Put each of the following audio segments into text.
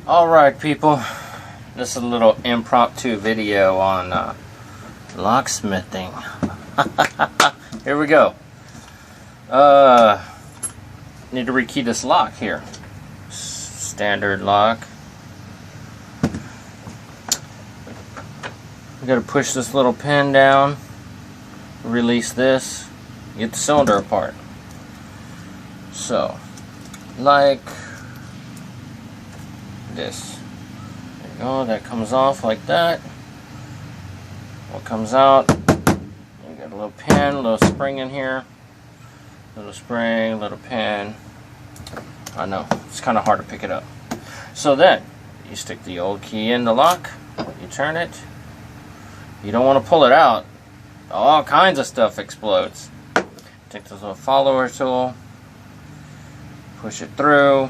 Alright people, this is a little impromptu video on locksmithing. Here we go. Need to rekey this lock here. Standard lock. We gotta push this little pin down, release this, get the cylinder apart. So, like this. There you go, that comes off like that. What comes out, you got a little pin, a little spring in here. Little spring, little pin. I know, it's kind of hard to pick it up. So then, you stick the old key in the lock, you turn it. You don't want to pull it out. All kinds of stuff explodes. Take this little follower tool, push it through,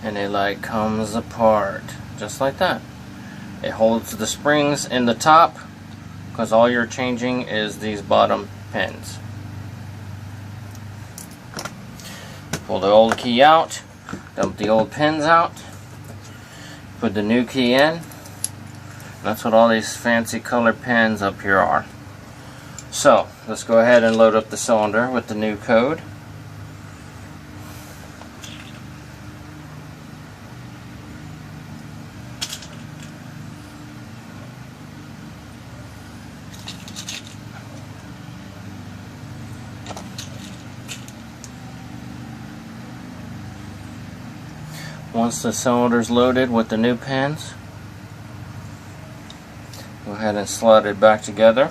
and it like comes apart just like that. It holds the springs in the top because all you're changing is these bottom pins. Pull the old key out, dump the old pins out, put the new key in. That's what all these fancy color pins up here are. So let's go ahead and load up the cylinder with the new code. Once the cylinder is loaded with the new pins, go ahead and slide it back together,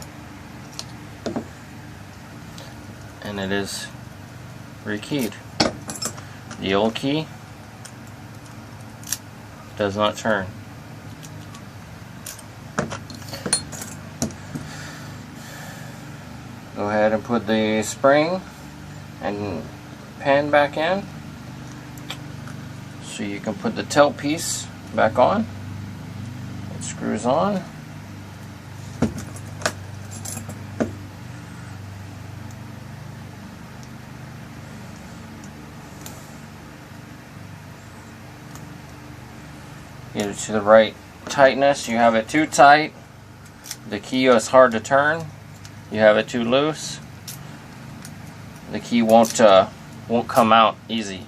and it is rekeyed. The old key does not turn. Go ahead and put the spring and pin back in so you can put the tail piece back on. It screws on. Get it to the right tightness. You have it too tight, the key is hard to turn. You have it too loose, the key won't come out easy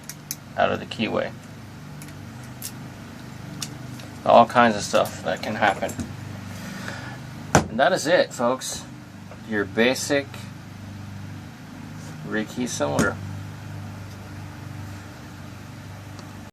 out of the keyway. All kinds of stuff that can happen. And that is it, folks. Your basic rekey cylinder.